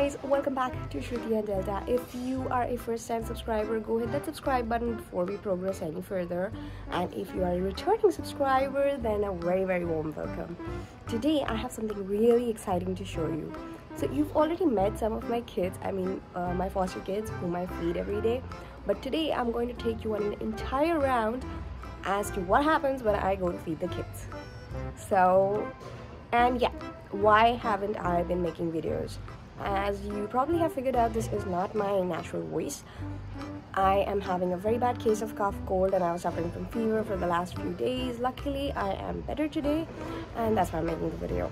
guys, welcome back to Shruti and Delta. If you are a first time subscriber, go hit that subscribe button before we progress any further. And if you are a returning subscriber, then a very warm welcome. Today I have something really exciting to show you. So you've already met some of my kids, my foster kids whom I feed every day. But today I'm going to take you on an entire round as to what happens when I go to feed the kids. Why haven't I been making videos? As you probably have figured out, this is not my natural voice. I am having a very bad case of cough cold and I was suffering from fever for the last few days. Luckily I am better today and that's why I'm making the video.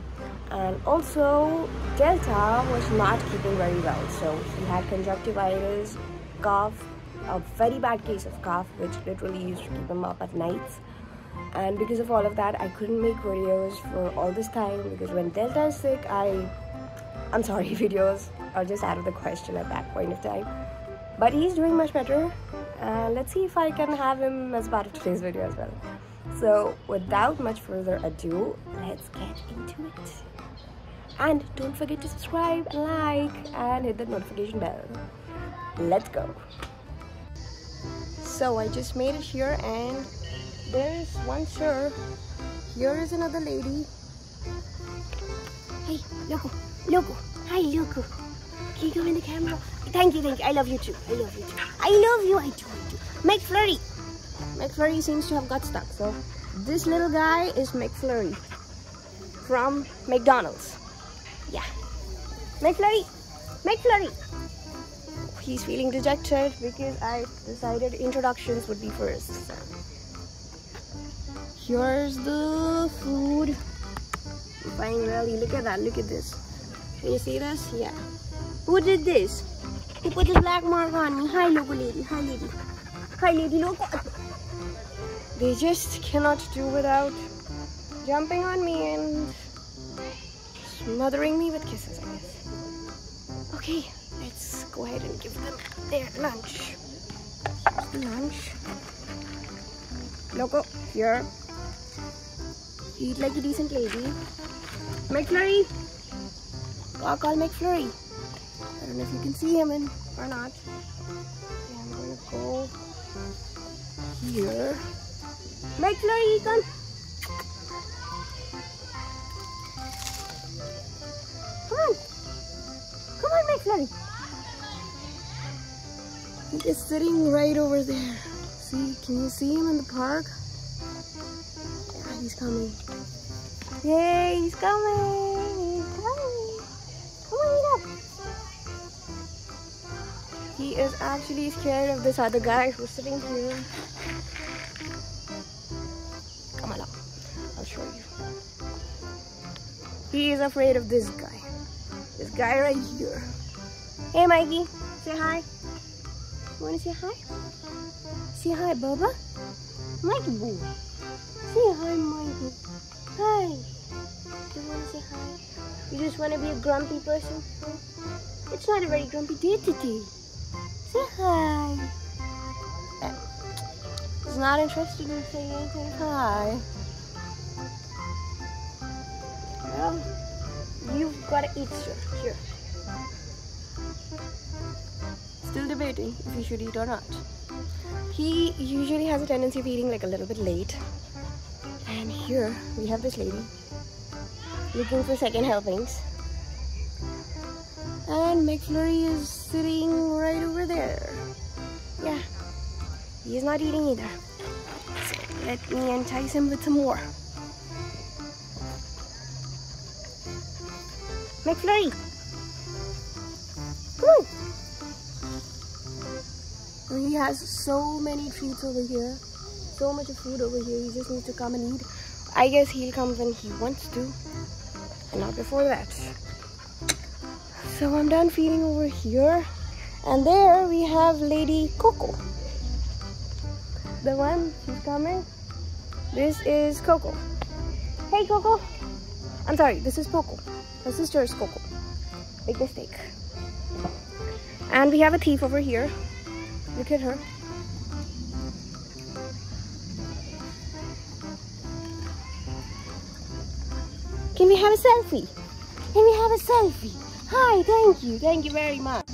And also Delta was not keeping very well, so he had conjunctivitis, cough, a very bad case of cough which literally used to keep him up at nights. And because of all of that, I couldn't make videos for all this time because when Delta is sick, I'm sorry, videos are just out of the question at that point of time. But he's doing much better. Let's see if I can have him as part of today's video as well. So without much further ado, let's get into it. And don't forget to subscribe, like, and hit the notification bell. Let's go. So I just made it here and there's one sir. Here is another lady. Hey, Loco. Hi, Loco. Can you go in the camera? Thank you. I love you too. I love you. I do. McFlurry. McFlurry seems to have got stuck. So this little guy is McFlurry from McDonald's. Yeah. McFlurry. He's feeling dejected because I decided introductions would be first. So here's the food. Fine, really. Look at that. Look at this. Can you see this? Yeah. Who did this? Who put this black mark on me? Hi, Loco lady. Hi, lady Loco. They just cannot do without jumping on me and smothering me with kisses, I guess. Okay, let's go ahead and give them their lunch. Here's the lunch. Loco, here. Eat like a decent lady. McFlurry. I'll call McFlurry. I don't know if you can see him or not. Okay, I'm gonna go here. McFlurry, come. Come on, McFlurry. He is sitting right over there. See, can you see him in the park? Yeah, he's coming. Yay, he's coming. Come on, eat up. He is actually scared of this other guy who's sitting here. Come on up. I'll show you. He is afraid of this guy. This guy right here. Hey, Mikey. Say hi. You want to say hi? Say hi, Bubba. Mikey boo. Say hi, Mikey. Hi. Do you want to say hi? You just want to be a grumpy person? Huh? It's not a very grumpy day today. Say hi. He's not interested in saying anything. Hi. Well, you've got to eat, sir. Here. Still debating if he should eat or not. He usually has a tendency of eating like a little bit late. And here we have this lady looking for second helpings. And McFlurry is sitting right over there. Yeah, he's not eating either. So let me entice him with some more. McFlurry, come on. And he has so many treats over here. So much of food over here. He just needs to come and eat. I guess he'll come when he wants to and not before that. So I'm done feeding over here, and there we have Lady Coco. The one, she's coming. This is Coco. Hey, Coco. I'm sorry, this is Poco. My sister is Coco. Big mistake. And we have a thief over here. Look at her. Can we have a selfie? Can we have a selfie? Hi, thank you very much.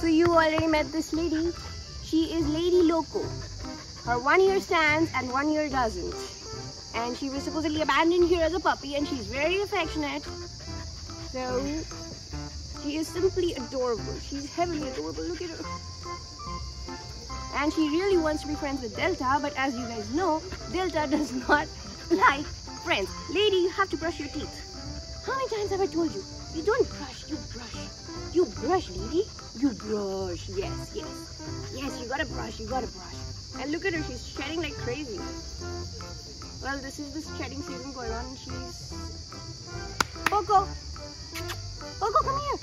So you already met this lady. She is Lady Loco. Her 1 year stands and 1 year doesn't. And she was supposedly abandoned here as a puppy, and she's very affectionate. So she is simply adorable. She's heavily adorable. Look at her. And she really wants to be friends with Delta, but as you guys know, Delta does not like friends. Lady, you have to brush your teeth. How many times have I told you? You don't brush, you brush. You brush, lady. You brush. Yes, yes. Yes, you gotta brush, you gotta brush. And look at her, she's shedding like crazy. Well, this is this shedding season going on, and she's... Poco! Poco, come here!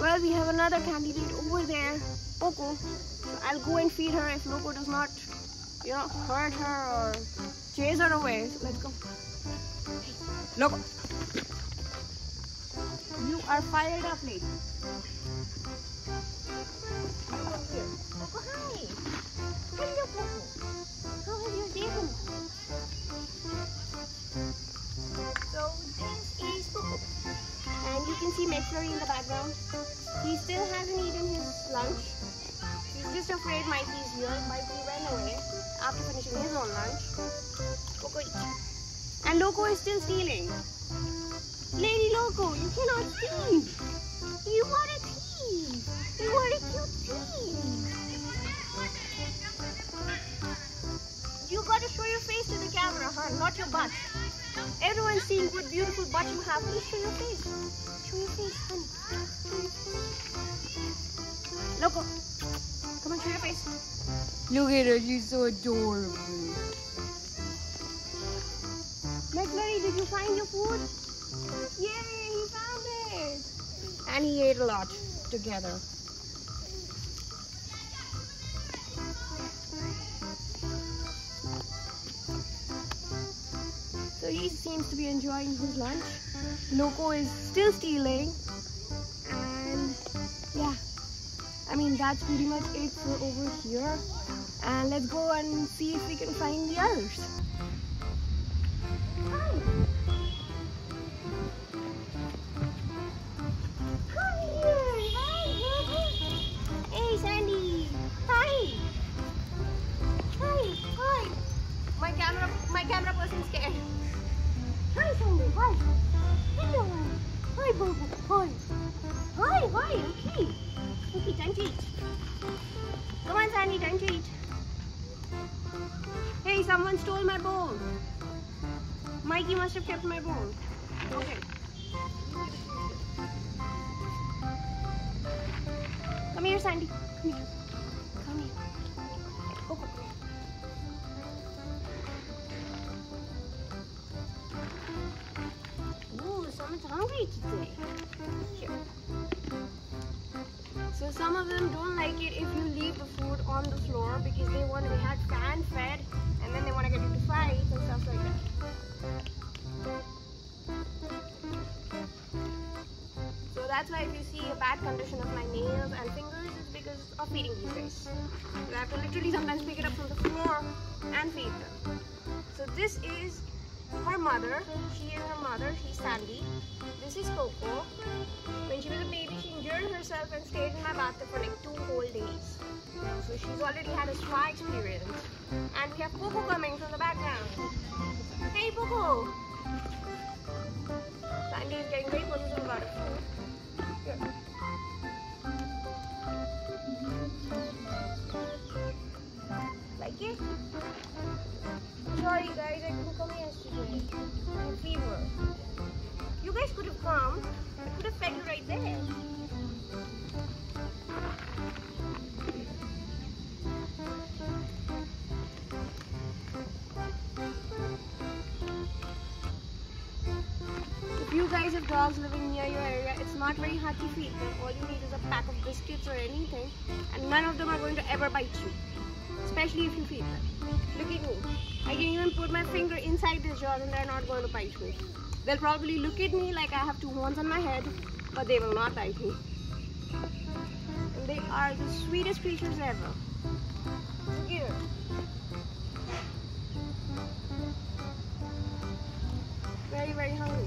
Well, we have another candidate over there, Poco. So I'll go and feed her if Loco does not, you know, hurt her or chase her away. So let's go. Hey, Loco! You are fired up, lady. Loco, here. Poco, hi! Hello, Poco. How has your day been? So this is Poco. And you can see McFlurry in the background. He still hasn't eaten his lunch. He's just afraid Mikey's here. Mikey ran away after finishing his own lunch. Poco eat. And Loco is still stealing. Lady Loco, you cannot steal. You are a thief. You are a cute thief. You gotta show your face to the camera, huh? Not your butt. Everyone's seeing what beautiful butt you have. Please show your face. Show your face, honey. Loco, come on, show your face. Look at her, she's so adorable. McFlurry, did you find your food? Yay, he found it. And he ate a lot together. So he seems to be enjoying his lunch. Loco is still stealing. And yeah, I mean, that's pretty much it for over here. And let's go and see if we can find the others. Hi. Come here. Hi. Hey, Sandy. Hi. Hi. Hi. My camera person's scared. Hi, Sandy. Hi. Hello. Hi, Bobo. Hi. Hi. Hi. Okay. Okay, time to eat. Come on, Sandy. Time to eat. Hey, someone stole my bowl. Mikey must have kept my bowl. Okay. Come here, Sandy. Come here. Come here. Coco. Ooh, someone's hungry today. Here. So some of them don't like it if you leave the food on the floor because they had fan fed and then they want to get into fights and stuff like that. So that's why if you see a bad condition of my nails and fingers, it's because of feeding these guys. So I have to literally sometimes pick it up from the floor and feed them. So this is her mother. She is her mother. She's Sandy. This is Coco. When she was a baby, she injured herself and stayed in my bathtub for like 2 whole days. So she's already had a spa experience. And we have Poco coming from the background. Hey, Poco! Sandy is getting very possessive about her food. Here. Like it? Sorry guys, I couldn't come yesterday. I had fever. You guys could have come. I could have fed you right there. If you guys have dogs living near your area, it's not very hard to feed them. All you need is a pack of biscuits or anything, and none of them are going to ever bite you. Especially if you feed them. Look at me. I can even put my finger inside this jar and they're not going to bite me. They'll probably look at me like I have 2 horns on my head, but they will not bite me. And they are the sweetest creatures ever. Look here. Very, very hungry.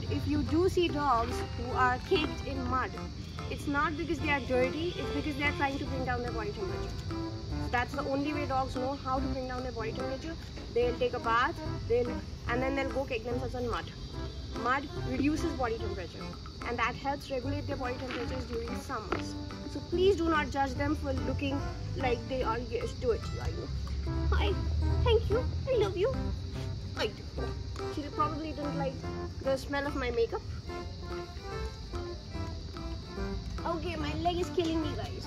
if you do see dogs who are caked in mud, it's not because they are dirty, it's because they are trying to bring down their body temperature. So that's the only way dogs know how to bring down their body temperature. They'll take a bath, and then they'll go cake themselves in mud. Mud reduces body temperature, and that helps regulate their body temperatures during summers. So please do not judge them for looking like they are used to it. Hi, thank you, I love you. I do. She probably didn't like the smell of my makeup. Okay, my leg is killing me, guys.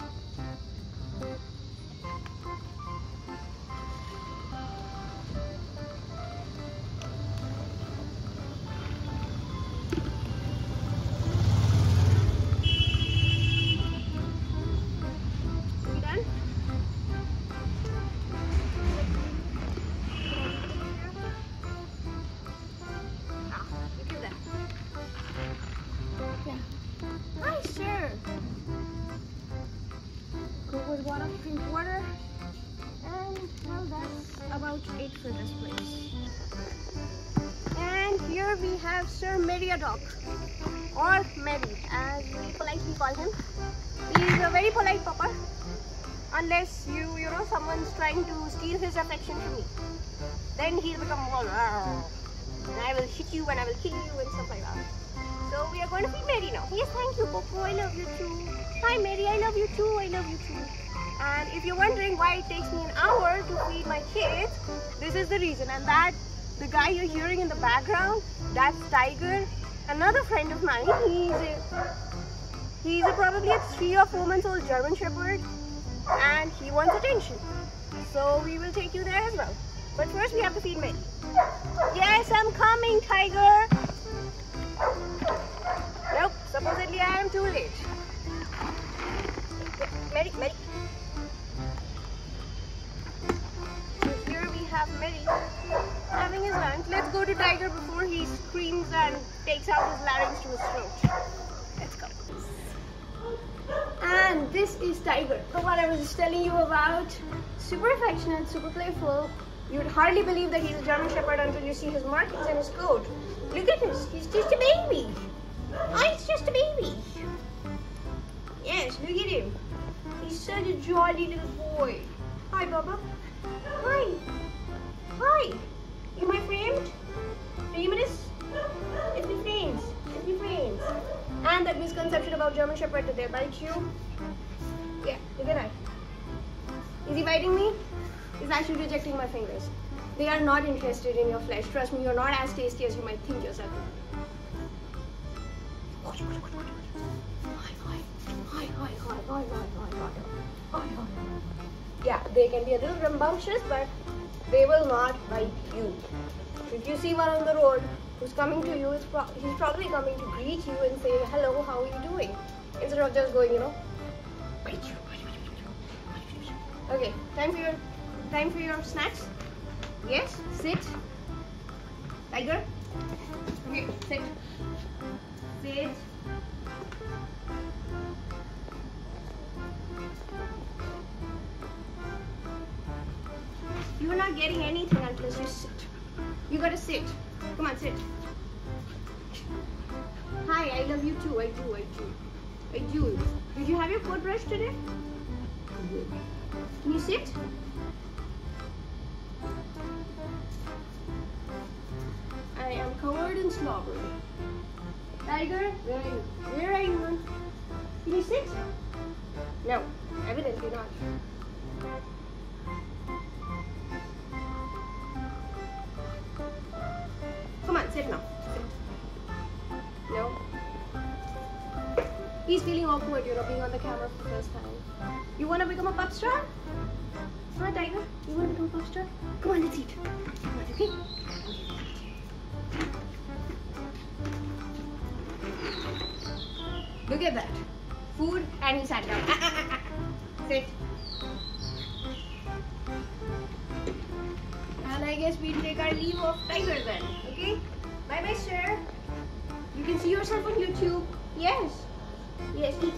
Hi, sir. Coco's got up to drink water, and well, that's about it for this place. And here we have Sir Meriadoc, or Mary, as we politely call him. He's a very polite pupper, unless you know, someone's trying to steal his affection from me. Then he'll become all, and I will hit you and I will kill you and stuff like that. So we are going to feed Mary now. Yes, thank you, Poco. I love you too. Hi, Mary. I love you too. I love you too. And if you're wondering why it takes me an hour to feed my kids, this is the reason. And that the guy you're hearing in the background, that's Tiger, another friend of mine. He's probably a 3 or 4 months old German Shepherd, and he wants attention. So we will take you there as well. But first we have to feed Mary. Yes, I'm coming, Tiger. Nope, supposedly I am too late. Mary. So here we have Mary having his lunch. Let's go to Tiger before he screams and takes out his larynx to his throat. Let's go. And this is Tiger, the one I was just telling you about. Super affectionate, super playful. You'd hardly believe that he's a German Shepherd until you see his markings and his coat. Look at this, he's just a baby. Oh, he's just a baby. Yes, look at him. He's such a jolly little boy. Hi, Baba. Hi. Hi. You my friend? Are you this? Let's be friends. Let's be friends. And that misconception about German Shepherd that they bite you. Yeah, look at that. Is he biting me? He's actually rejecting my fingers. They are not interested in your flesh. Trust me, you're not as tasty as you might think yourself. Yeah, they can be a little rambunctious, but they will not bite you. If you see one on the road who's coming to you, he's probably coming to greet you and say, hello, how are you doing? Instead of just going, bite you. Okay, time for your snacks. Yes, sit. Tiger. Okay, sit. Sit. You're not getting anything unless you sit. You gotta sit. Come on, sit. Hi, I love you too. I do. Did you have your foot brushed today? Can you sit? I am covered in slobber. Tiger, where are you? Where are you, man? Can you sit? No, evidently not. Come on, sit now. Sit. No. He's feeling awkward, being on the camera for the first time. You want to become a pup star? Huh, Tiger? You want to become a pup star? Come on, let's eat. Come on, okay? Look at that. Food, and he sat down. Sit. And I guess we'll take our leave of Tiger then, okay? Bye-bye, sir. You can see yourself on YouTube. Yes. Yes, eat.